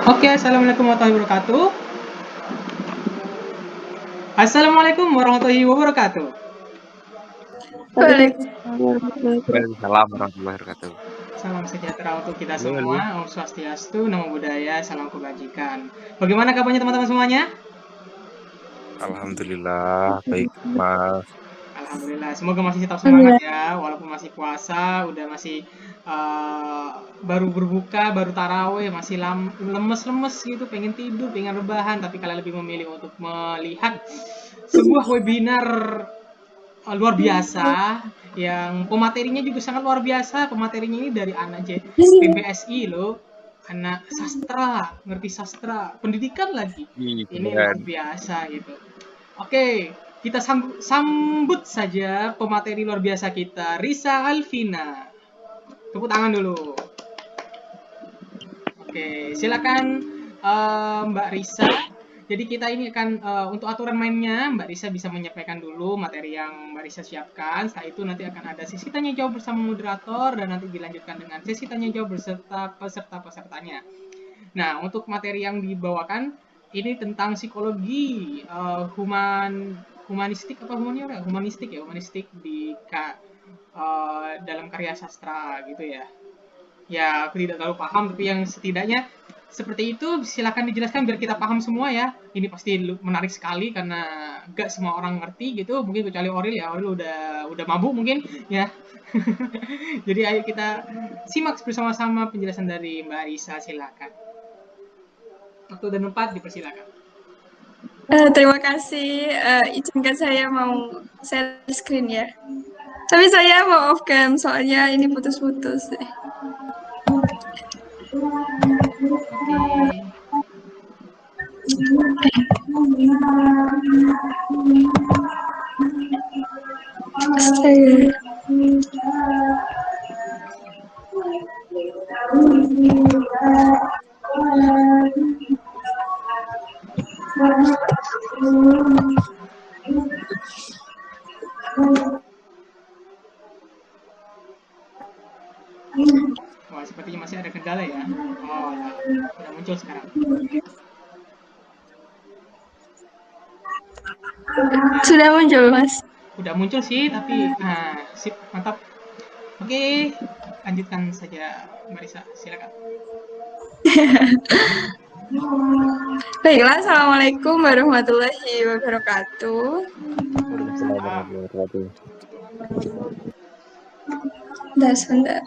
Oke, assalamualaikum warahmatullahi wabarakatuh. Assalamualaikum warahmatullahi wabarakatuh. Waalaikumsalam warahmatullahi wabarakatuh. Salam sejahtera untuk kita Halo, halo. semua. Om Swastiastu, Namo Buddhaya, Salam Kebajikan. Bagaimana kabarnya teman-teman semuanya? Alhamdulillah, baik, Mas. Alhamdulillah, semoga masih tetap semangat ya, walaupun masih puasa, udah masih baru berbuka, baru taraweh, masih lemes-lemes gitu, pengen tidur, pengen rebahan, tapi kalian lebih memilih untuk melihat sebuah webinar luar biasa yang pematerinya juga sangat luar biasa. Pematerinya ini dari anak PBSI loh, anak sastra, ngerti sastra, pendidikan lagi. Ih, Ini luar keren. biasa gitu. Oke, kita sambut saja pemateri luar biasa kita, Risa Alvina. Tepuk tangan dulu. Oke, silakan Mbak Risa. Jadi kita ini akan untuk aturan mainnya, Mbak Risa bisa menyampaikan dulu materi yang Mbak Risa siapkan. Setelah itu nanti akan ada sesi tanya jawab bersama moderator dan nanti dilanjutkan dengan sesi tanya jawab beserta peserta-pesertanya. Nah, untuk materi yang dibawakan ini tentang psikologi humanistik apa humaniora? Humanistik ya, humanistik di dalam karya sastra gitu ya. Ya, aku tidak terlalu paham, tapi yang setidaknya seperti itu silakan dijelaskan biar kita paham semua ya. Ini pasti menarik sekali karena gak semua orang ngerti gitu, mungkin kecuali Oril ya. Oril udah mabuk mungkin ya. Jadi ayo kita simak bersama-sama penjelasan dari Mbak Risa, silakan. Waktu dan tempat dipersilakan. Terima kasih. Izinkan saya mau share screen ya. Tapi saya mau off cam soalnya ini putus-putus. Oke. Astaga. Wah, sepertinya masih ada kendala ya. Oh, nah, udah muncul sekarang. Sudah muncul, Mas. Udah muncul sih, tapi sip, mantap. Oke, lanjutkan saja Mbak Risa, silakan. Baiklah, Assalamualaikum warahmatullahi wabarakatuh. Waalaikumsalam warahmatullahi wabarakatuh. Bentar, sebentar.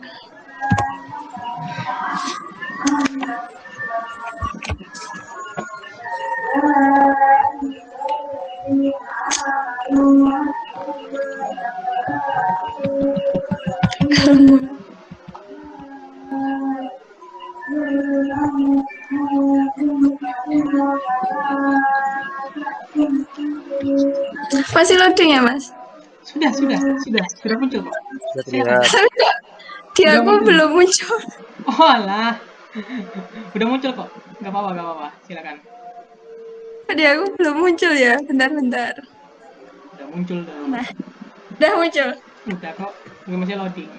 Masih loading ya, Mas? Sudah muncul kok. Sudah Silakan. terlihat. Tapi kok di Udah aku muncul. belum muncul. Oh alah. Udah muncul kok. Gak apa-apa. Silakan. Di aku belum muncul ya. Bentar. Udah muncul dong. Nah, udah muncul. Udah kok. Masih loading.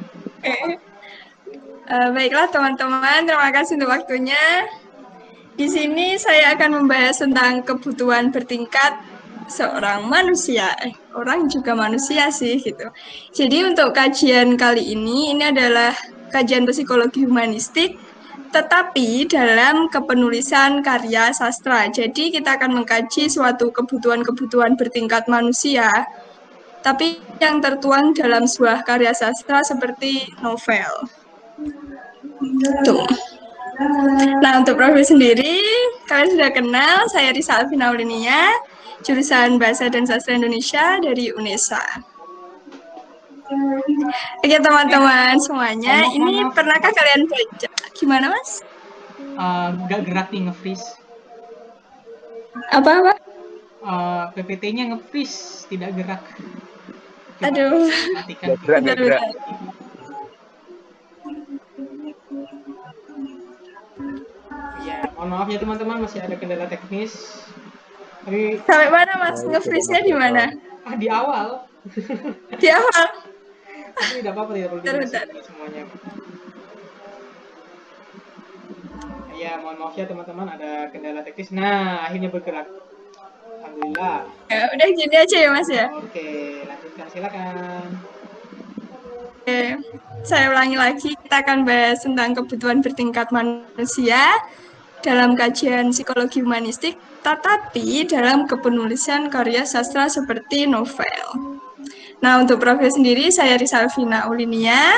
Baiklah teman-teman, terima kasih untuk waktunya. Di sini saya akan membahas tentang kebutuhan bertingkat seorang manusia. Orang juga manusia sih gitu. Jadi untuk kajian kali ini adalah kajian psikologi humanistik, tetapi dalam kepenulisan karya sastra. Jadi kita akan mengkaji suatu kebutuhan-kebutuhan bertingkat manusia, tapi yang tertuang dalam sebuah karya sastra seperti novel. Tuh. Nah, untuk profil sendiri, kalian sudah kenal, saya Risa Alvina Aulinia, jurusan Bahasa dan Sastra Indonesia dari UNESA. Oke, teman-teman semuanya, ini maaf. pernahkah kalian baca? Gimana, Mas? Gak gerak nih nge-freeze. Apa-apa? PPT-nya nge-freeze, tidak gerak. Coba Aduh, matikan. Nggak gerak. bentar. Ya, mohon maaf ya teman-teman, masih ada kendala teknis. Tapi Sampai mana, Mas? Baik, Nge-freeze-nya di mana? di awal. Di awal. Tapi tidak apa-apa, tidak perlu Bentar. dijelasin semuanya. Ya, mohon maaf ya teman-teman, ada kendala teknis. Nah, akhirnya bergerak. Alhamdulillah. Ya, udah gini aja ya Mas ya. Oke, lanjutkan silakan. Oke, saya ulangi lagi, kita akan bahas tentang kebutuhan bertingkat manusia dalam kajian psikologi humanistik, tetapi dalam kepenulisan karya sastra seperti novel. Nah, untuk profil sendiri, saya Rizalvina Aulinia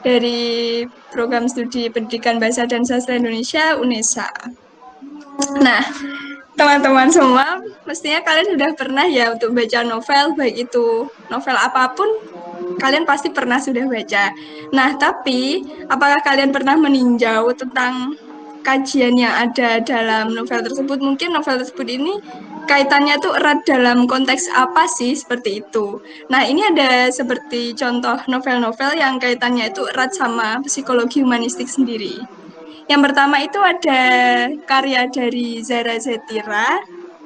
dari Program Studi Pendidikan Bahasa dan Sastra Indonesia, UNESA. Nah, teman-teman semua, mestinya kalian sudah pernah ya untuk baca novel, baik itu novel apapun, kalian pasti pernah sudah baca. Nah, tapi apakah kalian pernah meninjau tentang kajian yang ada dalam novel tersebut? Mungkin novel tersebut ini kaitannya tuh erat dalam konteks apa sih, seperti itu. Nah, ini ada seperti contoh novel-novel yang kaitannya itu erat sama psikologi humanistik sendiri. Yang pertama itu ada karya dari Zara Zetira.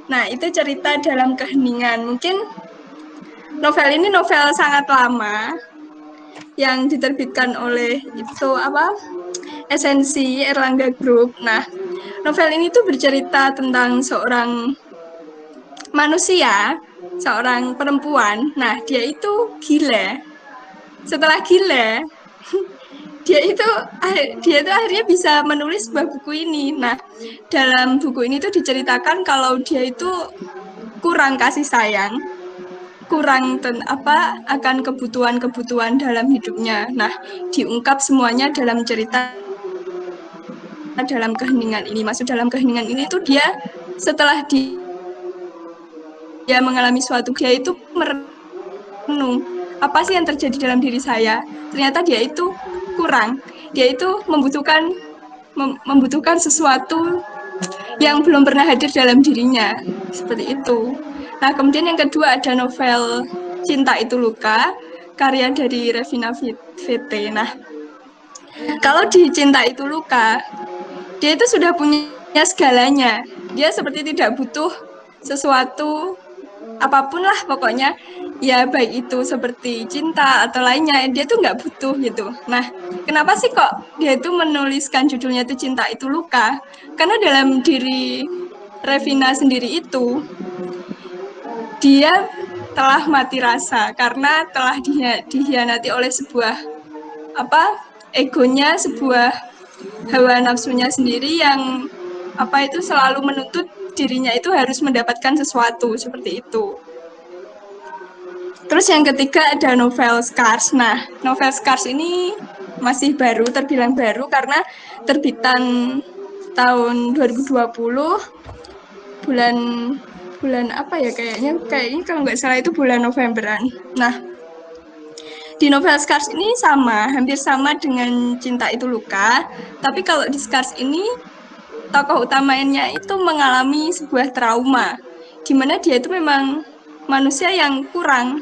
Nah, itu cerita dalam keheningan. Mungkin novel ini novel sangat lama yang diterbitkan oleh itu apa? Esensi Erlangga Group. Nah, novel ini tuh bercerita tentang seorang manusia, seorang perempuan. Nah, dia itu gila. Setelah gila, dia itu akhirnya bisa menulis sebuah buku ini. Nah, dalam buku ini tuh diceritakan kalau dia itu kurang kasih sayang, kurang akan kebutuhan-kebutuhan dalam hidupnya. Nah, diungkap semuanya dalam cerita dalam keheningan ini. Masuk dalam keheningan ini tuh dia setelah dia mengalami suatu, dia itu merenung apa sih yang terjadi dalam diri saya. Ternyata dia itu kurang. Dia itu membutuhkan sesuatu yang belum pernah hadir dalam dirinya. Seperti itu. Nah, kemudian yang kedua ada novel Cinta Itu Luka, karya dari Revina VT. Nah, kalau di Cinta Itu Luka, dia itu sudah punya segalanya. Dia seperti tidak butuh sesuatu apapun lah pokoknya, ya baik itu seperti cinta atau lainnya, dia tuh nggak butuh gitu. Nah, kenapa sih kok dia itu menuliskan judulnya itu Cinta Itu Luka? Karena dalam diri Revina sendiri itu, dia telah mati rasa karena telah dihianati oleh sebuah egonya, sebuah hawa nafsunya sendiri yang itu selalu menuntut dirinya itu harus mendapatkan sesuatu seperti itu. Terus yang ketiga ada novel Scars. Nah, novel Scars ini masih baru, terbilang baru karena terbitan tahun 2020 bulan apa ya, kayaknya kalau nggak salah itu bulan Novemberan. Nah, di novel Scars ini hampir sama dengan Cinta Itu Luka, tapi kalau di Scars ini tokoh utamanya itu mengalami sebuah trauma, di mana dia itu memang manusia yang kurang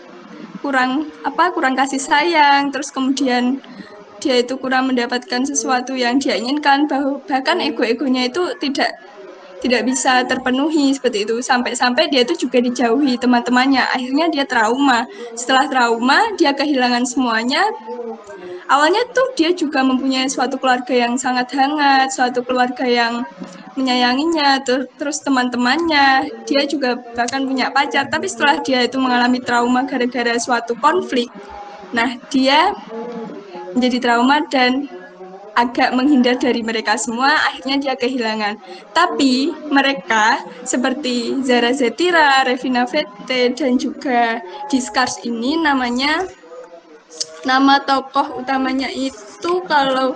kasih sayang, terus kemudian dia itu kurang mendapatkan sesuatu yang dia inginkan, bahkan ego-egonya itu tidak bisa terpenuhi seperti itu, sampai dia itu juga dijauhi teman-temannya. Akhirnya dia trauma. Setelah trauma, dia kehilangan semuanya. Awalnya tuh dia juga mempunyai suatu keluarga yang sangat hangat, suatu keluarga yang menyayanginya, terus teman-temannya, dia juga bahkan punya pacar. Tapi setelah dia itu mengalami trauma gara-gara suatu konflik, nah dia menjadi trauma dan agak menghindar dari mereka semua, akhirnya dia kehilangan. Tapi mereka seperti Zara Zetira, Revina VT, dan juga di Scars ini nama tokoh utamanya itu kalau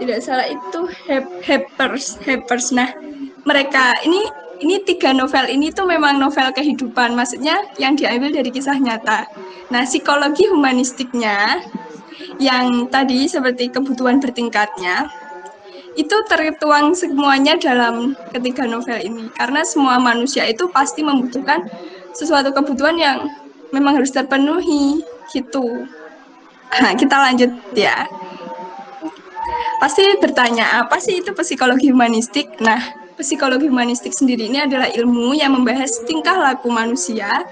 tidak salah itu Happers. Nah, mereka ini 3 novel ini tuh memang novel kehidupan, maksudnya yang diambil dari kisah nyata. Nah, psikologi humanistiknya yang tadi seperti kebutuhan bertingkatnya itu tertuang semuanya dalam ketiga novel ini, karena semua manusia itu pasti membutuhkan sesuatu kebutuhan yang memang harus terpenuhi gitu. Nah, kita lanjut ya. Pasti bertanya, apa sih itu psikologi humanistik? Nah, psikologi humanistik sendiri ini adalah ilmu yang membahas tingkah laku manusia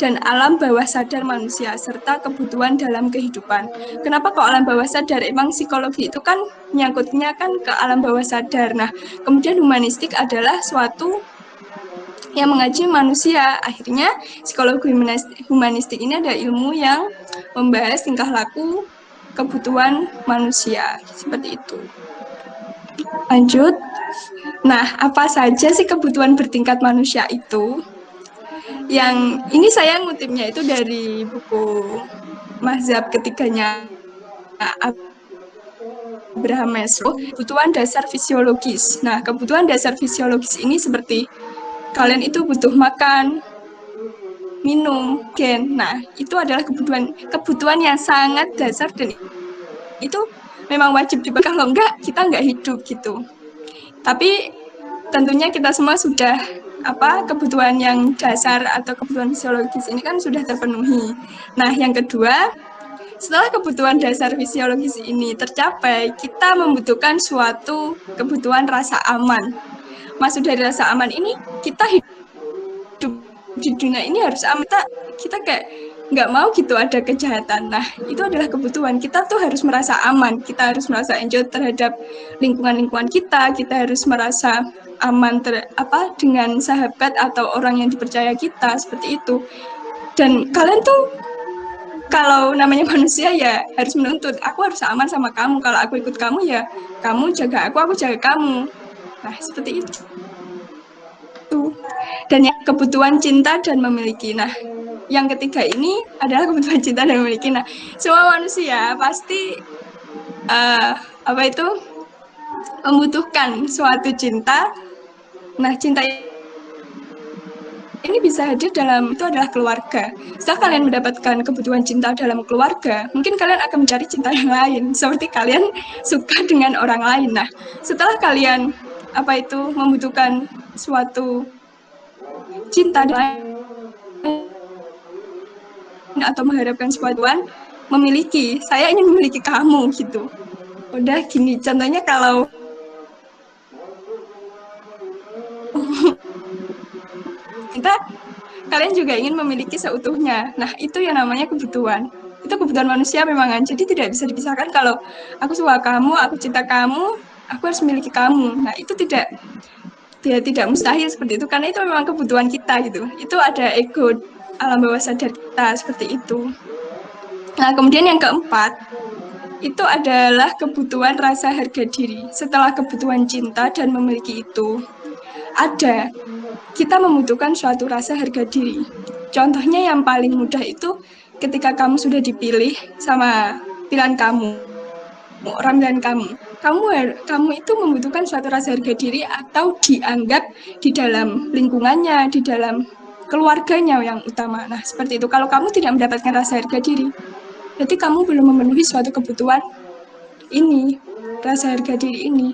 dan alam bawah sadar manusia serta kebutuhan dalam kehidupan. Kenapa kok alam bawah sadar? Emang psikologi itu kan nyangkutnya kan ke alam bawah sadar. Nah, kemudian humanistik adalah suatu yang mengaji manusia. Akhirnya psikologi humanistik ini ada ilmu yang membahas tingkah laku kebutuhan manusia. Seperti itu. Lanjut. Nah, apa saja sih kebutuhan bertingkat manusia itu? Yang ini saya ngutipnya itu dari buku Mazhab ketiganya Abraham Maslow, kebutuhan dasar fisiologis. Nah, kebutuhan dasar fisiologis ini seperti kalian itu butuh makan, minum, gen. Nah, itu adalah kebutuhan yang sangat dasar dan itu memang wajib juga, kalau enggak kita enggak hidup gitu. Tapi tentunya kita semua sudah kebutuhan yang dasar atau kebutuhan fisiologis ini kan sudah terpenuhi. Nah, yang kedua, setelah kebutuhan dasar fisiologis ini tercapai, kita membutuhkan suatu kebutuhan rasa aman. Maksud dari rasa aman ini, kita hidup di dunia ini harus aman. Kita kayak nggak mau gitu ada kejahatan. Nah, itu adalah kebutuhan. Kita tuh harus merasa aman. Kita harus merasa enjoy terhadap lingkungan-lingkungan kita. Kita harus merasa aman dengan sahabat atau orang yang dipercaya kita, seperti itu. Dan kalian tuh kalau namanya manusia ya harus menuntut, aku harus aman sama kamu. Kalau aku ikut kamu ya kamu jaga aku jaga kamu. Nah, seperti itu. Dan yang kebutuhan cinta dan memiliki. Nah, yang ketiga ini adalah kebutuhan cinta dan memiliki. Nah, semua manusia pasti membutuhkan suatu cinta. Nah, cinta ini bisa hadir itu adalah keluarga. Setelah kalian mendapatkan kebutuhan cinta dalam keluarga, mungkin kalian akan mencari cinta yang lain, seperti kalian suka dengan orang lain. Nah, setelah kalian membutuhkan suatu cinta atau mengharapkan sesuatuan, memiliki, saya ingin memiliki kamu gitu. Udah gini, contohnya kalau kalian juga ingin memiliki seutuhnya. Nah, itu yang namanya kebutuhan. Itu kebutuhan manusia memang kan. Jadi tidak bisa dipisahkan kalau aku suka kamu, aku cinta kamu, aku harus memiliki kamu. Nah, itu tidak mustahil seperti itu karena itu memang kebutuhan kita gitu. Itu ada ego alam bawah sadar kita seperti itu. Nah, kemudian yang keempat itu adalah kebutuhan rasa harga diri. Setelah kebutuhan cinta dan memiliki itu, kita membutuhkan suatu rasa harga diri. Contohnya yang paling mudah itu ketika kamu sudah dipilih sama pilihan kamu, orang pilihan kamu itu membutuhkan suatu rasa harga diri atau dianggap di dalam lingkungannya, di dalam keluarganya yang utama. Nah, seperti itu. Kalau kamu tidak mendapatkan rasa harga diri, berarti kamu belum memenuhi suatu kebutuhan ini, rasa harga diri ini.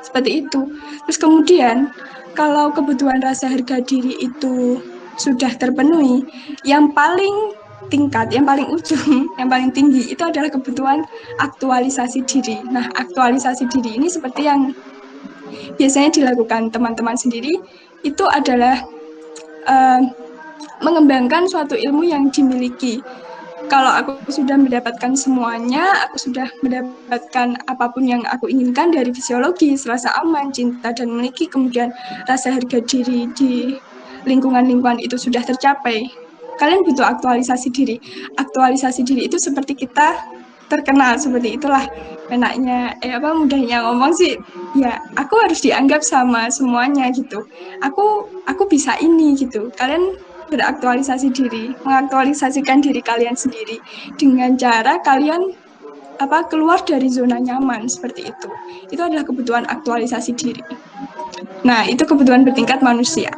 Seperti itu. Terus kemudian, kalau kebutuhan rasa harga diri itu sudah terpenuhi, yang paling tingkat, yang paling ujung, yang paling tinggi itu adalah kebutuhan aktualisasi diri. Nah, aktualisasi diri ini seperti yang biasanya dilakukan teman-teman sendiri, itu adalah mengembangkan suatu ilmu yang dimiliki. Kalau aku sudah mendapatkan semuanya, aku sudah mendapatkan apapun yang aku inginkan dari fisiologi, rasa aman, cinta, dan memiliki, kemudian rasa harga diri di lingkungan-lingkungan itu sudah tercapai, kalian butuh aktualisasi diri. Aktualisasi diri itu seperti kita terkenal, seperti itulah enaknya, mudahnya ngomong sih, ya aku harus dianggap sama semuanya gitu. Aku bisa ini gitu. Kalian beraktualisasi diri, mengaktualisasikan diri kalian sendiri dengan cara kalian keluar dari zona nyaman, seperti itu. Itu adalah kebutuhan aktualisasi diri. Nah, itu kebutuhan bertingkat manusia.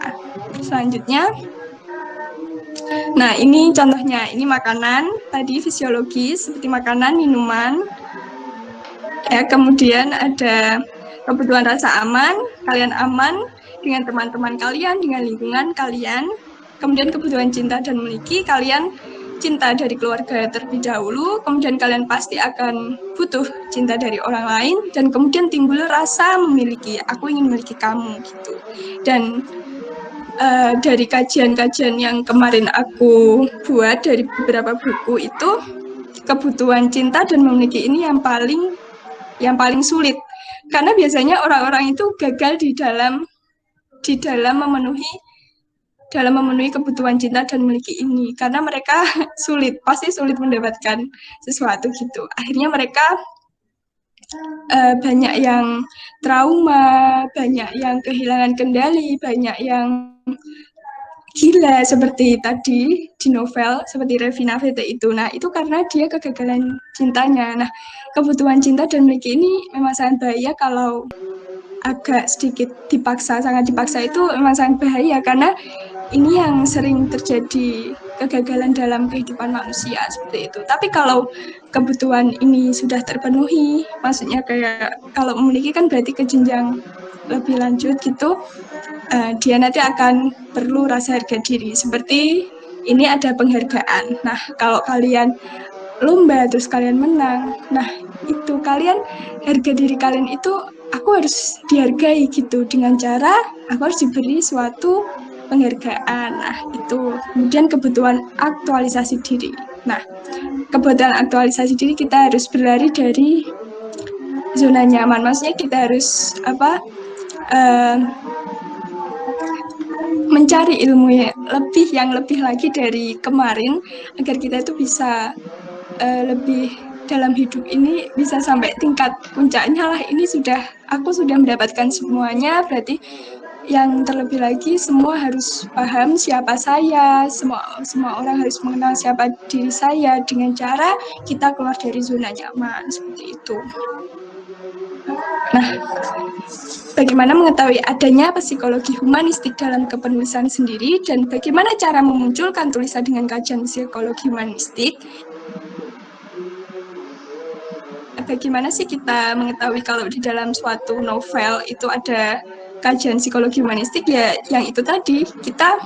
Selanjutnya, nah ini contohnya, ini makanan tadi fisiologis seperti makanan, minuman. Kemudian ada kebutuhan rasa aman, kalian aman dengan teman-teman kalian, dengan lingkungan kalian. Kemudian kebutuhan cinta dan memiliki, kalian cinta dari keluarga terlebih dahulu, kemudian kalian pasti akan butuh cinta dari orang lain, dan kemudian timbul rasa memiliki, aku ingin memiliki kamu gitu. Dan dari kajian-kajian yang kemarin aku buat dari beberapa buku itu, kebutuhan cinta dan memiliki ini yang paling sulit, karena biasanya orang-orang itu gagal di dalam memenuhi kebutuhan cinta dan memiliki ini, karena mereka pasti sulit mendapatkan sesuatu gitu. Akhirnya mereka banyak yang trauma, banyak yang kehilangan kendali, banyak yang gila seperti tadi di novel seperti Revina Vete itu. Nah, itu karena dia kegagalan cintanya. Nah, kebutuhan cinta dan memiliki ini memang sangat bahaya kalau agak sedikit sangat dipaksa itu memang sangat bahaya, karena ini yang sering terjadi kegagalan dalam kehidupan manusia seperti itu. Tapi kalau kebutuhan ini sudah terpenuhi, maksudnya kayak kalau memiliki kan berarti ke jenjang lebih lanjut gitu, dia nanti akan perlu rasa harga diri. Seperti ini ada penghargaan. Nah, kalau kalian lomba terus kalian menang, nah itu kalian harga diri kalian itu aku harus dihargai gitu dengan cara aku harus diberi suatu penghargaan. Nah, itu kemudian kebutuhan aktualisasi diri. Nah, kebutuhan aktualisasi diri kita harus berlari dari zona nyaman. Maksudnya kita harus mencari ilmu yang lebih lagi dari kemarin agar kita itu bisa lebih dalam hidup ini bisa sampai tingkat puncaknya lah. Ini aku sudah mendapatkan semuanya, berarti yang terlebih lagi semua harus paham siapa saya, semua orang harus mengenal siapa diri saya dengan cara kita keluar dari zona nyaman seperti itu. Nah, bagaimana mengetahui adanya psikologi humanistik dalam kepenulisan sendiri dan bagaimana cara memunculkan tulisan dengan kajian psikologi humanistik? Bagaimana sih kita mengetahui kalau di dalam suatu novel itu ada kajian psikologi humanistik? Ya yang itu tadi, kita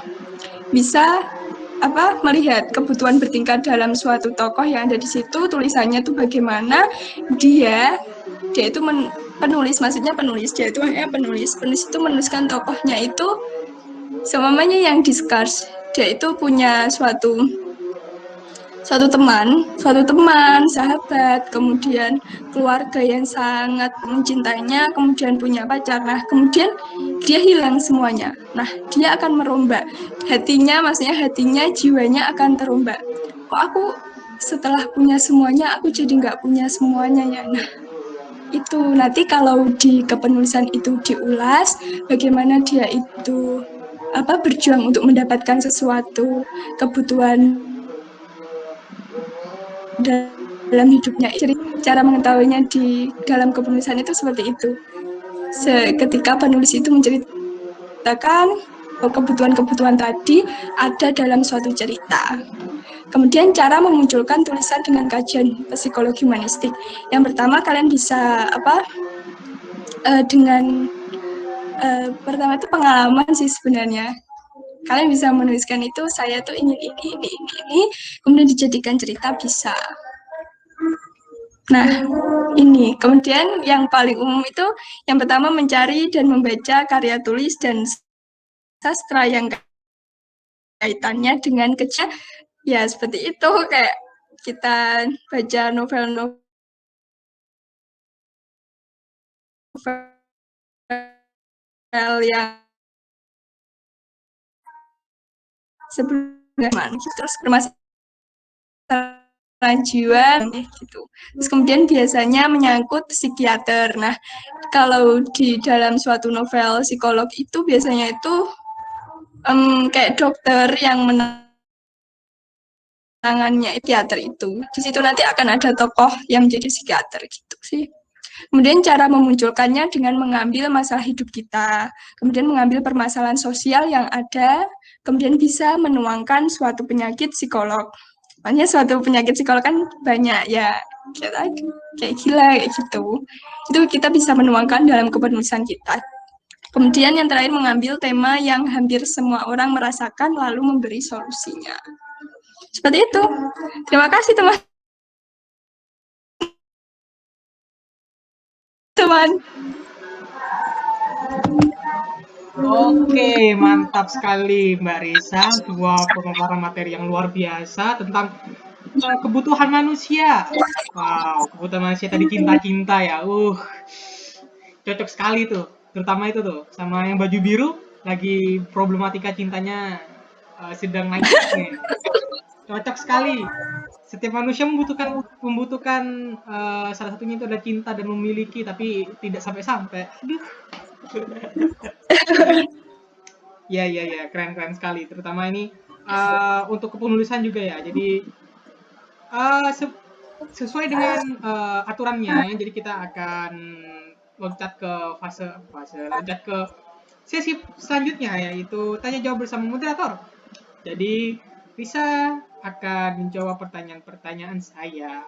bisa melihat kebutuhan bertingkat dalam suatu tokoh yang ada di situ, tulisannya tuh bagaimana dia itu penulis, maksudnya penulis, dia itu hanya penulis itu menuliskan tokohnya itu semuanya yang discuss, dia itu punya suatu teman, sahabat, kemudian keluarga yang sangat mencintainya, kemudian punya pacar. Nah, kemudian dia hilang semuanya. Nah, dia akan merombak hatinya, maksudnya hatinya, jiwanya akan terombak. Kok aku setelah punya semuanya, aku jadi nggak punya semuanya ya. Nah, itu nanti kalau di kepenulisan itu diulas, bagaimana dia itu berjuang untuk mendapatkan sesuatu kebutuhan dalam hidupnya. Jadi cara mengetahuinya di dalam kepenulisan itu seperti itu. Ketika penulis itu menceritakan kebutuhan-kebutuhan tadi ada dalam suatu cerita. Kemudian cara memunculkan tulisan dengan kajian psikologi humanistik. Yang pertama kalian bisa dengan pertama itu pengalaman sih sebenarnya. Kalian bisa menuliskan itu, saya tuh ingin ini, kemudian dijadikan cerita bisa. Nah, ini. Kemudian yang paling umum itu, yang pertama mencari dan membaca karya tulis dan sastra yang kaitannya dengan kerja. Ya, seperti itu. Kayak kita baca novel-novel yang sebelumnya, terus permasalahan jiwa gitu. Terus kemudian biasanya menyangkut psikiater. Nah, kalau di dalam suatu novel psikolog itu biasanya itu kayak dokter yang menangannya psikiater itu. Di situ nanti akan ada tokoh yang menjadi psikiater gitu sih. Kemudian cara memunculkannya dengan mengambil masalah hidup kita, kemudian mengambil permasalahan sosial yang ada, kemudian bisa menuangkan suatu penyakit psikolog. Makanya suatu penyakit psikolog kan banyak ya, kayak gila kayak gitu. Itu kita bisa menuangkan dalam kepenulisan kita. Kemudian yang terakhir mengambil tema yang hampir semua orang merasakan lalu memberi solusinya. Seperti itu. Terima kasih teman-teman. Oke, mantap sekali Mbak Risa, sebuah pemaparan materi yang luar biasa tentang kebutuhan manusia. Wow, kebutuhan manusia tadi cinta-cinta ya. Cocok sekali tuh. Terutama itu tuh, sama yang baju biru lagi problematika cintanya sedang naik-naiknya. Cocok sekali. Setiap manusia membutuhkan salah satunya itu adalah cinta dan memiliki, tapi tidak sampai-sampai. Aduh. Ya, keren-keren sekali. Terutama ini untuk kepenulisan juga ya. Jadi sesuai dengan aturannya, jadi kita akan loncat ke loncat ke sesi selanjutnya, yaitu tanya jawab bersama moderator. Jadi Risa akan menjawab pertanyaan-pertanyaan saya.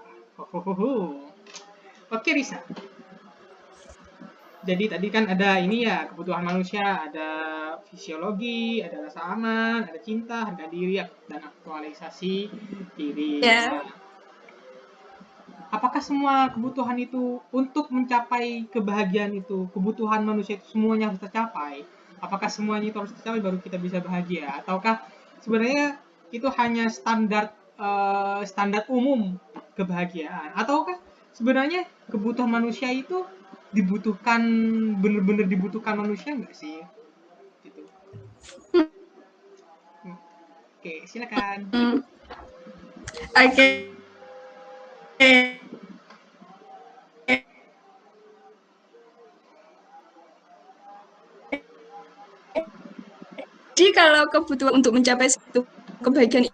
Oke Risa. Jadi tadi kan ada ini ya, kebutuhan manusia, ada fisiologi, ada rasa aman, ada cinta, harga diri, dan aktualisasi diri. Ya. Apakah semua kebutuhan itu untuk mencapai kebahagiaan itu, kebutuhan manusia itu semuanya harus tercapai? Apakah semuanya itu harus tercapai baru kita bisa bahagia? Ataukah sebenarnya itu hanya standar umum kebahagiaan? Ataukah sebenarnya kebutuhan manusia itu benar-benar dibutuhkan manusia nggak sih? Gitu. Oke, silakan. Oke. Jadi kalau kebutuhan untuk mencapai suatu kebahagiaan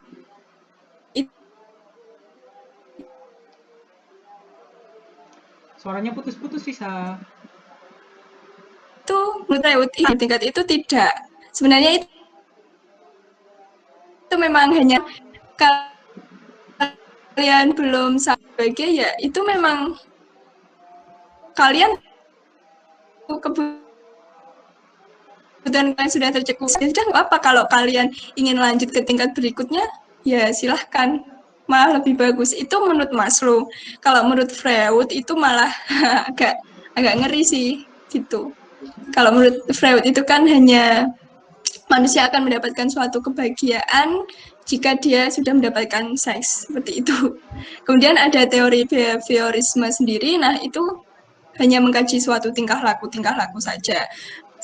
Suaranya putus-putus Risa. itu menurut saya tingkat itu tidak. Sebenarnya itu memang hanya kalian belum sebagai ya itu memang kalian kebutuhan kalian sudah tercukupi. Sudah nggak apa kalau kalian ingin lanjut ke tingkat berikutnya ya silahkan, malah lebih bagus. Itu menurut Maslow. Kalau menurut Freud itu malah agak ngeri sih gitu. Kalau menurut Freud itu kan hanya manusia akan mendapatkan suatu kebahagiaan jika dia sudah mendapatkan seks, seperti itu. Kemudian ada teori behaviorisme sendiri, nah itu hanya mengkaji suatu tingkah laku saja.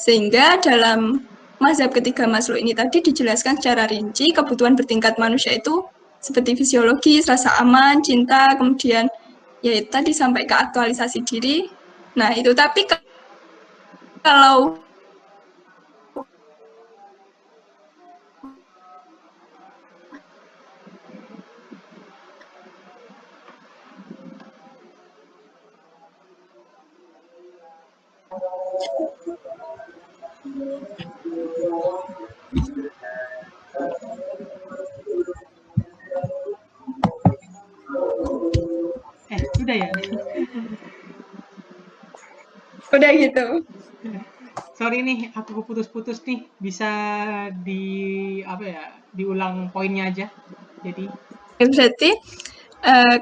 Sehingga dalam mazhab ketiga Maslow ini tadi dijelaskan secara rinci kebutuhan bertingkat manusia itu seperti fisiologis, rasa aman, cinta, kemudian ya tadi sampai ke aktualisasi diri. Nah itu tapi kalau Udah ya. udah gitu. Sorry nih, aku putus-putus nih. Bisa diulang poinnya aja. Jadi Berarti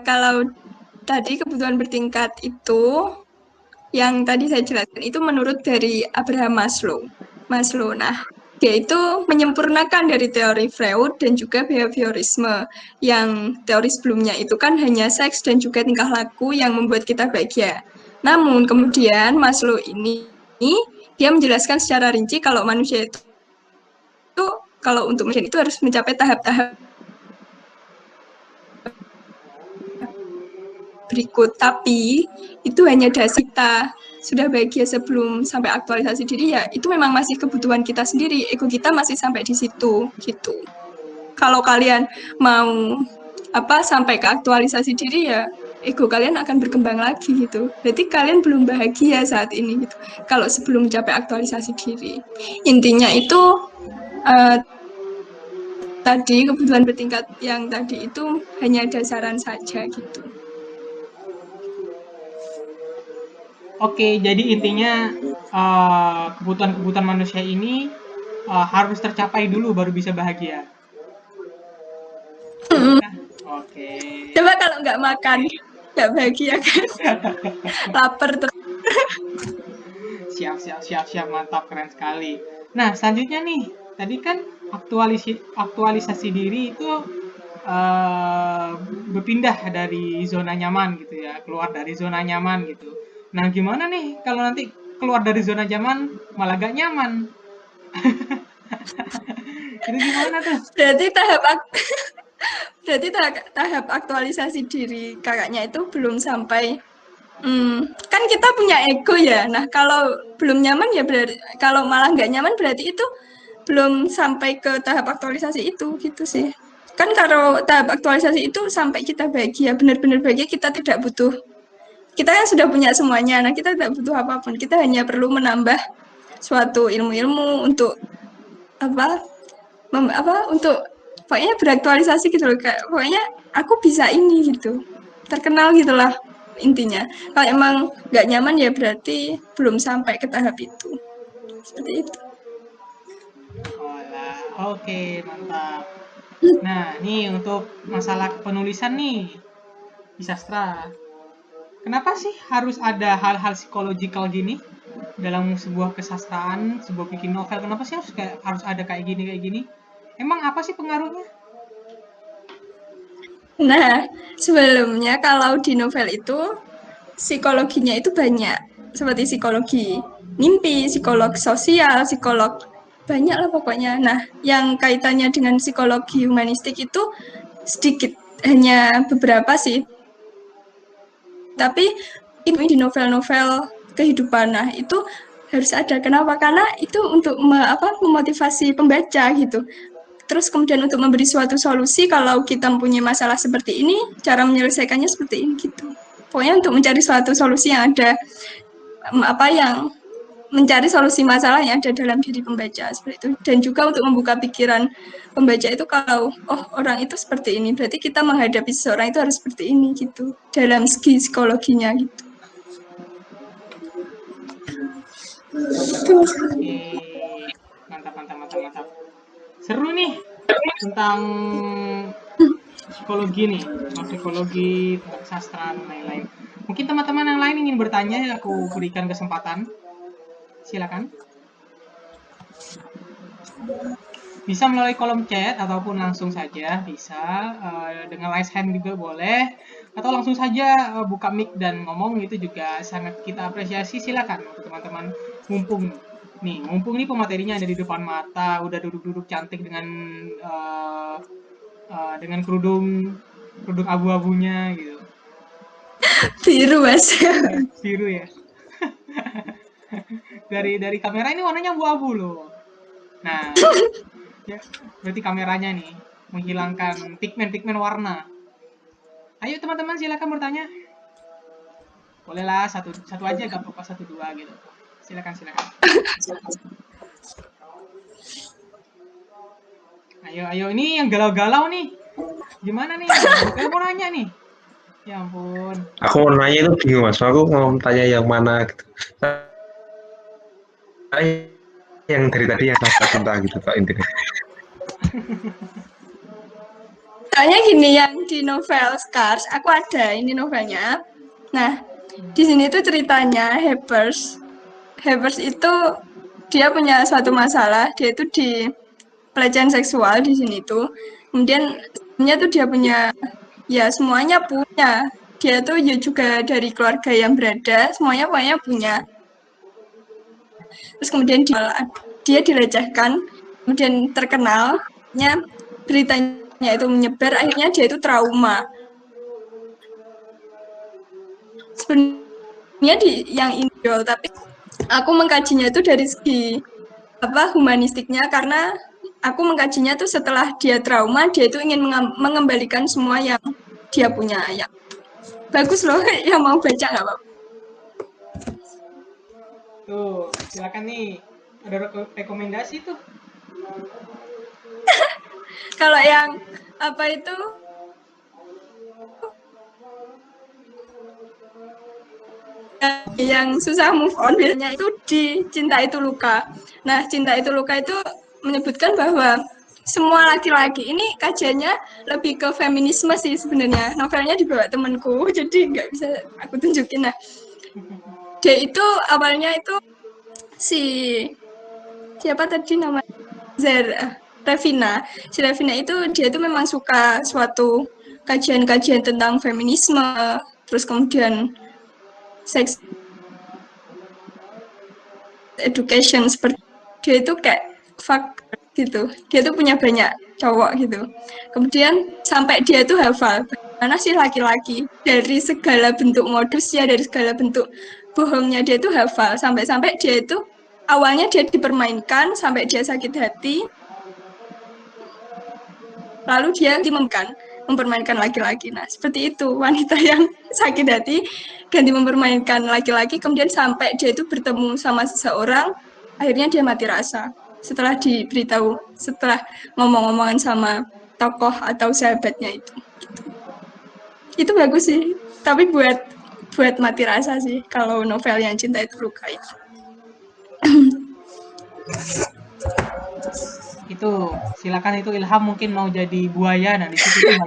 kalau tadi kebutuhan bertingkat itu yang tadi saya jelaskan itu menurut dari Abraham Maslow. Nah, dia itu menyempurnakan dari teori Freud dan juga behaviorisme. Yang teori sebelumnya itu kan hanya seks dan juga tingkah laku yang membuat kita bahagia. Namun kemudian Maslow ini dia menjelaskan secara rinci kalau manusia itu kalau untuk manusia itu harus mencapai tahap-tahap berikut, tapi itu hanya dasar kita sudah bahagia sebelum sampai aktualisasi diri ya itu memang masih kebutuhan kita sendiri, ego kita masih sampai di situ gitu. Kalau kalian mau sampai ke aktualisasi diri ya ego kalian akan berkembang lagi gitu. Berarti kalian belum bahagia saat ini gitu. Kalau sebelum mencapai aktualisasi diri, intinya itu tadi kebutuhan bertingkat yang tadi itu hanya dasaran saja gitu. Oke, jadi intinya kebutuhan-kebutuhan manusia ini harus tercapai dulu baru bisa bahagia. kalau nggak makan nggak bahagia kan, lapar terus. Siap, mantap, keren sekali. Nah, selanjutnya nih, tadi kan aktualisasi diri itu berpindah dari zona nyaman gitu ya, keluar dari zona nyaman gitu. Nah, gimana nih kalau nanti keluar dari zona nyaman malah gak nyaman? Itu gimana tuh? Berarti tahap aktualisasi diri kakaknya itu belum sampai. Kan kita punya ego ya. Nah, kalau belum nyaman ya berarti, kalau malah nggak nyaman berarti itu belum sampai ke tahap aktualisasi itu, gitu sih. Kan kalau tahap aktualisasi itu sampai kita bahagia, benar-benar bahagia, kita tidak butuh. Kita kan sudah punya semuanya. Nah, kita tidak butuh apapun. Kita hanya perlu menambah suatu ilmu-ilmu untuk untuk pokoknya beraktualisasi gitu loh, kayak pokoknya aku bisa ini gitu, terkenal gitulah intinya. Kalau emang nggak nyaman ya berarti belum sampai ke tahap itu, seperti itu. Oke, mantap. Nah, nih untuk masalah penulisan nih di sastra, kenapa sih harus ada hal-hal psikologikal gini dalam sebuah kesastraan, sebuah bikin novel? Kenapa sih harus ada kayak gini? Emang apa sih pengaruhnya? Nah, sebelumnya kalau di novel itu psikologinya itu banyak, seperti psikologi mimpi, psikolog sosial, psikolog banyak lah pokoknya. Nah, yang kaitannya dengan psikologi humanistik itu sedikit, hanya beberapa sih. Tapi ini di novel-novel kehidupan, nah itu harus ada. Kenapa? Karena itu untuk memotivasi pembaca gitu. Terus kemudian untuk memberi suatu solusi kalau kita mempunyai masalah seperti ini, cara menyelesaikannya seperti ini gitu. Pokoknya untuk mencari suatu solusi yang ada, yang mencari solusi masalah yang ada dalam diri pembaca seperti itu. Dan juga untuk membuka pikiran pembaca itu, kalau orang itu seperti ini, berarti kita menghadapi seseorang itu harus seperti ini gitu, dalam segi psikologinya gitu. Oke, mantap. Seru nih tentang psikologi nih, psikologi, tentang sastra dan lain-lain. Mungkin teman-teman yang lain ingin bertanya, aku berikan kesempatan. Silakan. Bisa melalui kolom chat ataupun langsung saja bisa, dengan raise hand juga boleh, atau langsung saja buka mic dan ngomong, itu juga sangat kita apresiasi. Silakan untuk teman-teman. Mumpung nih pematerinya ada di depan mata, udah duduk-duduk cantik dengan kerudung abu-abunya gitu. Biru mas. Biru ya. dari kamera ini warnanya abu-abu loh. Nah, ya, berarti kameranya nih menghilangkan pigmen warna. Ayo teman-teman silakan bertanya. Bolehlah satu aja, gak apa-apa, 1, 2 gitu. Silakan. Ayo, ini yang galau-galau nih. Gimana nih? Saya mau nanya nih. Ya ampun. Aku mau nanya itu bingung mas. Aku mau tanya yang mana gitu. Yang dari tadi yang saya cinta gitu Pak intinya. Soalnya gini, yang di novel Scars, aku ada ini novelnya. Nah, di sini tuh ceritanya Hebers itu dia punya suatu masalah, dia itu di pelecehan seksual di sini tuh. Kemudian tuh dia punya, ya semuanya punya. Dia tuh ya juga dari keluarga yang berada, semuanya pokoknya punya. Terus kemudian dia dilecehkan, kemudian terkenalnya, beritanya itu menyebar, akhirnya dia itu trauma. Sebenarnya yang individual, tapi aku mengkajinya itu dari segi humanistiknya, karena aku mengkajinya tuh setelah dia trauma, dia itu ingin mengembalikan semua yang dia punya. Ya bagus loh, yang mau baca nggak apa-apa. Tuh, silakan nih. Ada rekomendasi tuh. Kalau yang yang susah move on biasanya itu di Cinta Itu Luka. Nah, Cinta Itu Luka itu menyebutkan bahwa semua laki-laki. Ini kajiannya lebih ke feminisme sih sebenarnya. Novelnya dibawa temanku, jadi nggak bisa aku tunjukin. Nah, dia itu awalnya itu si siapa tadi namanya Revina. Si Revina itu dia itu memang suka suatu kajian-kajian tentang feminisme, terus kemudian sex education seperti dia itu kayak fuck gitu. Dia tuh punya banyak cowok gitu. Kemudian sampai dia tuh hafal mana sih laki-laki dari segala bentuk modusnya, dari segala bentuk bohongnya dia tuh hafal sampai-sampai dia itu awalnya dia dipermainkan sampai dia sakit hati, lalu dia mempermainkan laki-laki. Nah, seperti itu wanita yang sakit hati ganti mempermainkan laki-laki, kemudian sampai dia itu bertemu sama seseorang, akhirnya dia mati rasa. Setelah diberitahu, setelah ngomong-ngomongan sama tokoh atau sahabatnya itu. Itu bagus sih, tapi buat mati rasa sih kalau novel yang Cinta Itu Luka itu. Itu silakan, itu Ilham mungkin mau jadi buaya, nah di situ tuh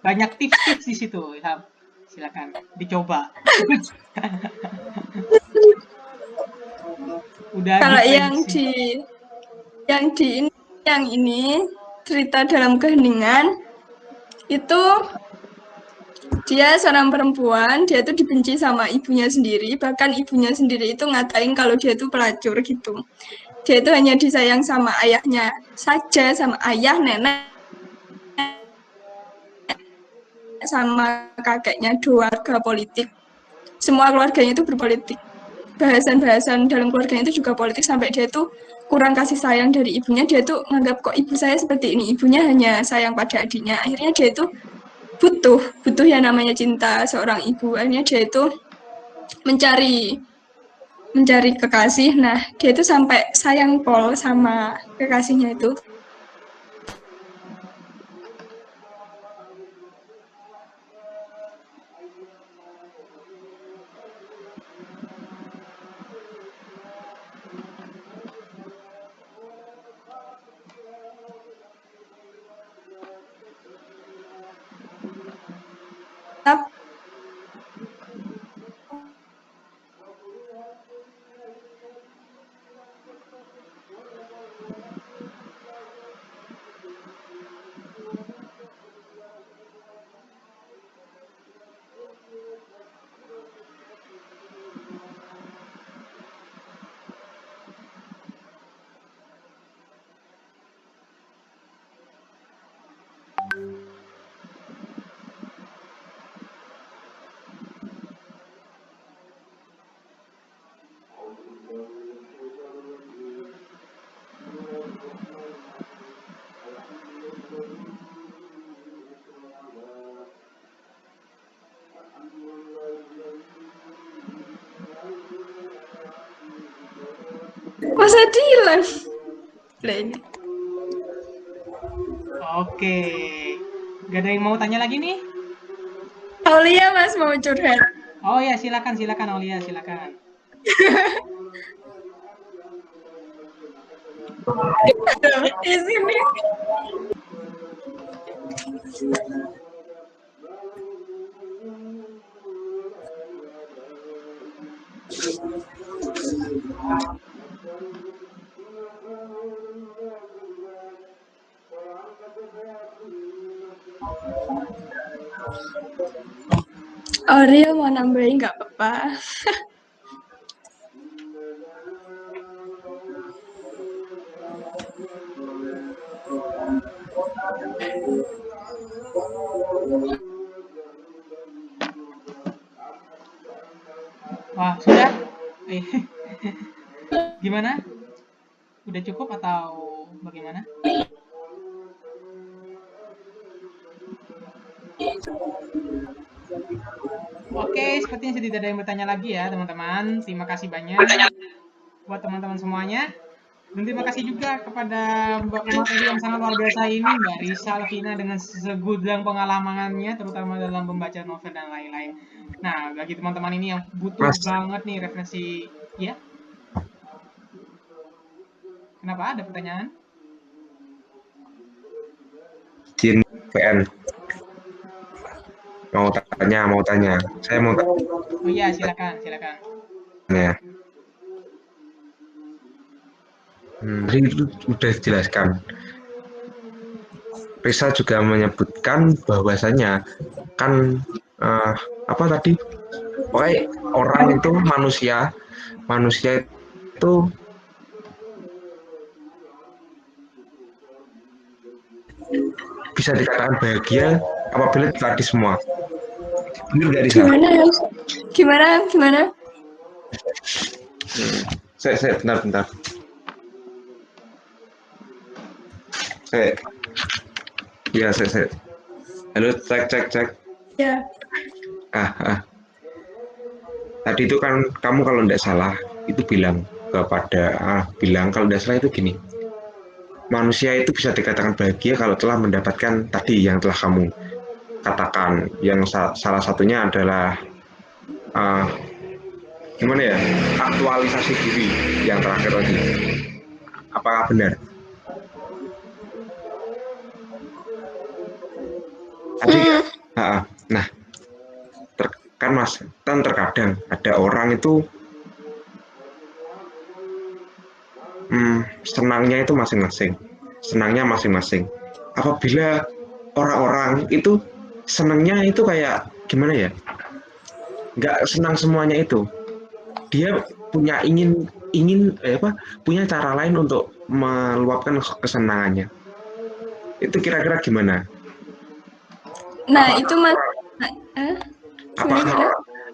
banyak tips-tips di situ. Ilham, silakan dicoba. Udah Kalau diprediksi. yang ini cerita dalam keheningan itu dia seorang perempuan, dia tuh dibenci sama ibunya sendiri, bahkan ibunya sendiri itu ngatain kalau dia tuh pelacur gitu. Dia itu hanya disayang sama ayahnya saja, sama ayah, nenek, sama kakeknya, dua keluarga politik. Semua keluarganya itu berpolitik. Bahasan-bahasan dalam keluarganya itu juga politik, sampai dia tuh kurang kasih sayang dari ibunya. Dia tuh nganggap kok ibu saya seperti ini, ibunya hanya sayang pada adiknya. Akhirnya dia itu butuh yang namanya cinta seorang ibu. Akhirnya dia itu mencari mencari kekasih. Nah, dia itu sampai sayang pol sama kekasihnya itu. Masa di live? Ini. Oke, gak ada yang mau tanya lagi nih? Aulia Mas mau curhat. Oh ya, silakan Aulia, silakan. Di sini. Aulia mau nambahin nggak apa-apa. Wah, sudah? Gimana? Udah cukup atau bagaimana? Oke, sepertinya tidak ada yang bertanya lagi ya teman-teman. Terima kasih banyak buat teman-teman semuanya. Dan terima kasih juga kepada Mbak materi yang sangat luar biasa ini, Mbak Risa Alvina, dengan segudang pengalamannya, terutama dalam membaca novel dan lain-lain. Nah, bagi teman-teman ini yang butuh banget nih referensi, ya? Kenapa? Ada pertanyaan? izin VN. Mau tanya. Saya mau Oh iya, silakan. tanya. Tadi itu udah dijelaskan. Risa juga menyebutkan bahwasanya kan apa tadi? Pokoknya orang itu manusia itu bisa dikatakan bahagia apabila dilatih semua. Benar nggak Risa? Gimana? Saya bentar. Saya. Halo, cek. Ya. Tadi itu kan kamu kalau tidak salah itu bilang kalau tidak salah itu gini. Manusia itu bisa dikatakan bahagia kalau telah mendapatkan tadi yang telah kamu katakan. Yang salah satunya adalah gimana ya? Aktualisasi diri yang terakhir tadi. Apakah benar? Tadi, nah, kan terkadang ada orang itu senangnya masing-masing. Apabila orang-orang itu senangnya itu kayak gimana ya? Nggak senang semuanya itu. Dia punya punya cara lain untuk meluapkan kesenangannya. Itu kira-kira gimana? Nah, itu Mas.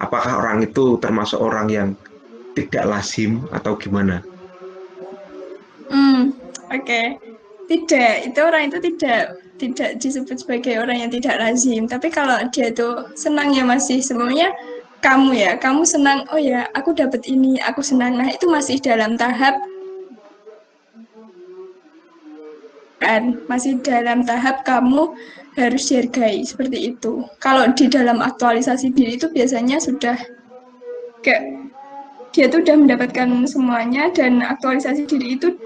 Apakah orang itu termasuk orang yang tidak lazim atau gimana? Oke. Tidak, itu orang itu tidak disebut sebagai orang yang tidak lazim. Tapi kalau dia itu senangnya masih semuanya kamu senang, oh ya, aku dapat ini, aku senang. Nah, itu masih dalam tahap kamu harus dihargai seperti itu. Kalau di dalam aktualisasi diri itu biasanya sudah kayak dia tuh udah mendapatkan semuanya, dan aktualisasi diri itu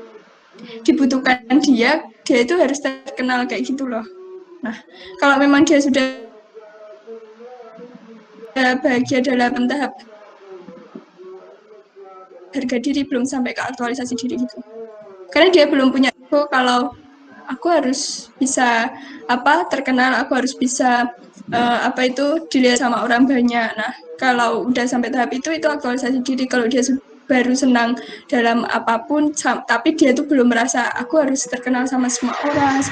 dibutuhkan dia itu harus terkenal kayak gitu loh. Nah, kalau memang dia sudah bahagia dalam tahap harga diri, belum sampai ke aktualisasi diri gitu. Karena dia belum punya ego kalau aku harus bisa terkenal, aku harus bisa dilihat sama orang banyak. Nah, kalau udah sampai tahap itu aktualisasi diri. Kalau dia baru senang dalam apapun, tapi dia tuh belum merasa aku harus terkenal sama semua orang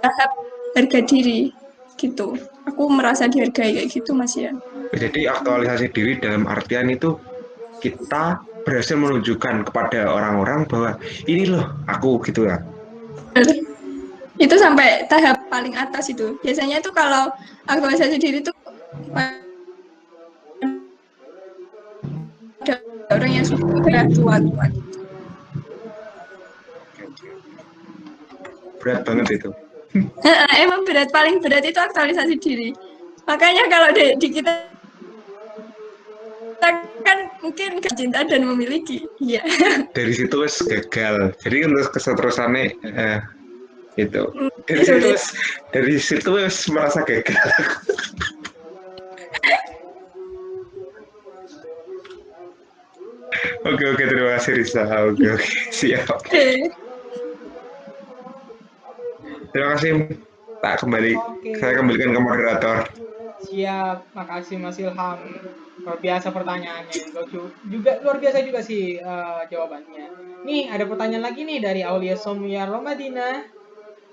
tahap harga diri gitu. Aku merasa dihargai kayak gitu, Mas ya. Jadi aktualisasi diri dalam artian itu kita berhasil menunjukkan kepada orang-orang bahwa ini loh aku gitu ya. Itu sampai tahap paling atas itu. Biasanya tuh kalau aktualisasi diri tuh ada orang yang sudah tua gitu. Berat banget itu. Emang paling berat itu aktualisasi diri. Makanya kalau di kita kan mungkin cinta dan memiliki, iya. Dari situ wes gagal. Jadi untuk keseterusannya itu. Dari situ wes merasa gagal. Oke, terima kasih Risa. Oke, siap. Terima kasih. Saya kembalikan ke moderator. Siap, makasih Mas Ilham. Luar biasa pertanyaannya. Luar biasa juga sih jawabannya. Nih, ada pertanyaan lagi nih dari Aulia Somya Romadina.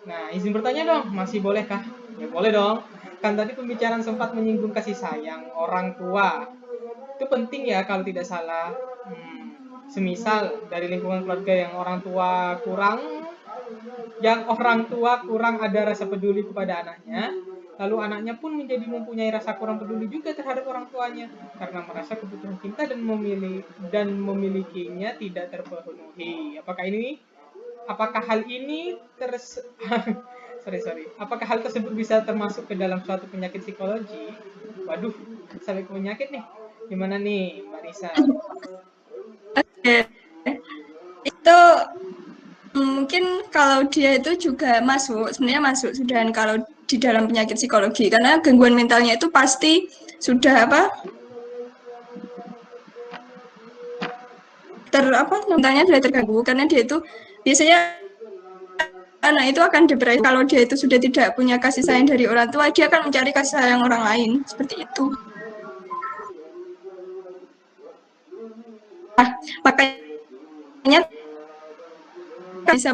Nah, izin bertanya dong, masih bolehkah? Ya boleh dong. Kan tadi pembicaraan sempat menyinggung kasih sayang orang tua. Itu penting ya kalau tidak salah. Semisal dari lingkungan keluarga yang orang tua kurang ada rasa peduli kepada anaknya, lalu anaknya pun mempunyai rasa kurang peduli juga terhadap orang tuanya karena merasa kebutuhan cinta dan memilikinya tidak terpenuhi. Apakah hal ini Apakah hal tersebut bisa termasuk ke dalam suatu penyakit psikologi? Waduh, sampai ke penyakit nih. Gimana nih, Mbak Risa? Oke. Itu Mungkin kalau dia itu juga sebenarnya masuk sudah kalau di dalam penyakit psikologi, karena gangguan mentalnya itu pasti sudah mentalnya sudah terganggu, karena dia itu biasanya anak itu akan depresi kalau dia itu sudah tidak punya kasih sayang dari orang tua, dia akan mencari kasih sayang orang lain, seperti itu. Makanya bisa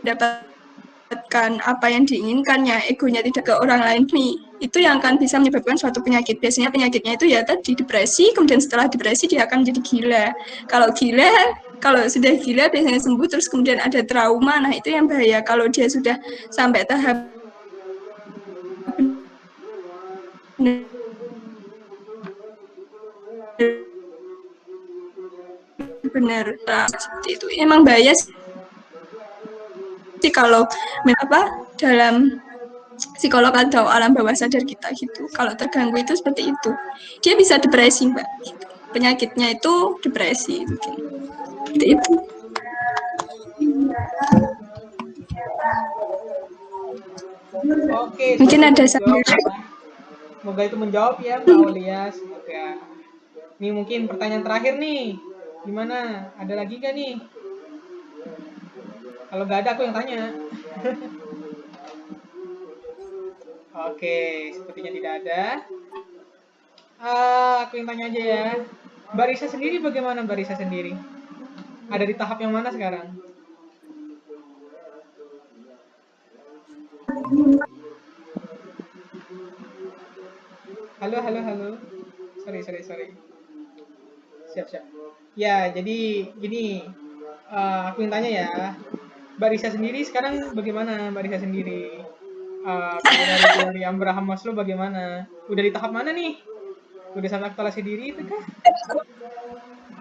mendapatkan apa yang diinginkannya, egonya tidak ke orang lain nih, itu yang akan bisa menyebabkan suatu penyakit. Biasanya penyakitnya itu ya tadi depresi, kemudian setelah depresi dia akan jadi gila. Kalau sudah gila biasanya sembuh, terus kemudian ada trauma, nah itu yang bahaya. Kalau dia sudah sampai tahap benar seperti itu, emang bahaya sih kalau dalam psikolog atau alam bawah sadar kita gitu. Kalau terganggu itu seperti itu, dia bisa depresi, Mbak. Penyakitnya itu depresi mungkin. Seperti itu. Oke, Mungkin ada semoga itu menjawab ya Mbak Aulia. Semoga. Ini mungkin pertanyaan terakhir nih. Gimana? Ada lagi gak nih? Kalau nggak ada aku yang tanya. Oke, sepertinya tidak ada. Aku yang tanya aja ya. Mbak Risa sendiri bagaimana Mbak Risa sendiri? Ada di tahap yang mana sekarang? Halo. Sorry. Siap. Ya, jadi gini. Aku yang tanya ya. Mbak Risa sendiri sekarang bagaimana Mbak Risa sendiri? Dari teori Abraham Maslow bagaimana? Udah di tahap mana nih? Udah sampai aktualisasi diri itu kah?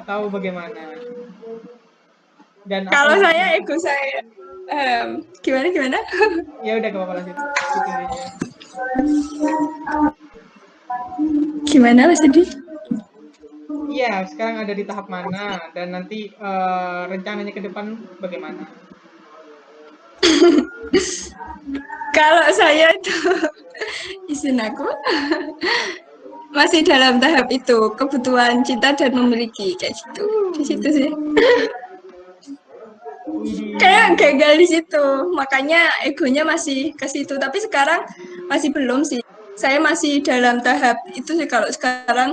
Atau bagaimana? Dan kalau saya ego saya gimana? Ya udah gak apa-apa lanjut. Gimana Mas Edi? Iya, sekarang ada di tahap mana dan nanti rencananya ke depan bagaimana? Kalau saya itu izin aku masih dalam tahap itu, kebutuhan cinta dan memiliki, kayak gitu. Di situ sih. Kayak gagal di situ, makanya egonya masih ke situ. Tapi sekarang masih belum sih. Saya masih dalam tahap itu sih. Kalau sekarang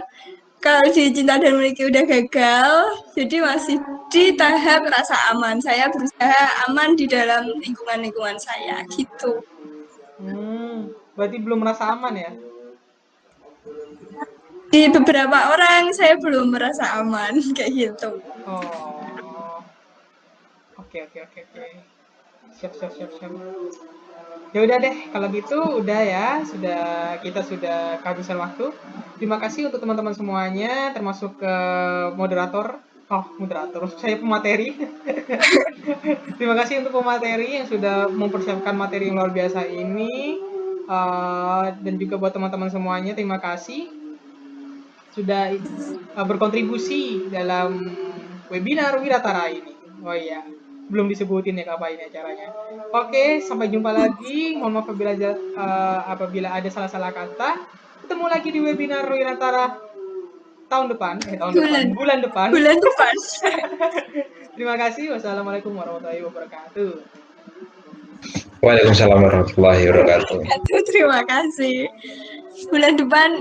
kalau di cinta dan memiliki udah gagal, jadi masih di tahap rasa aman. Saya berusaha aman di dalam lingkungan saya gitu. Berarti belum merasa aman ya? Di beberapa orang saya belum merasa aman kayak gitu. Oh. Oke. Siap. Ya udah deh, kalau gitu udah ya, kita sudah kehabisan waktu. Terima kasih untuk teman-teman semuanya, termasuk ke moderator. Moderator, saya pemateri. Terima kasih untuk pemateri yang sudah mempersiapkan materi yang luar biasa ini. Dan juga buat teman-teman semuanya, terima kasih sudah berkontribusi dalam webinar Wiratara ini. Oh iya, belum disebutin ya apa ini acaranya. Oke, sampai jumpa lagi. Mohon maaf apabila ada salah-salah kata. Ketemu lagi di webinar Wiratara bulan depan. Terima kasih. Wassalamualaikum warahmatullahi wabarakatuh. Waalaikumsalam warahmatullahi wabarakatuh. Terima kasih. Bulan depan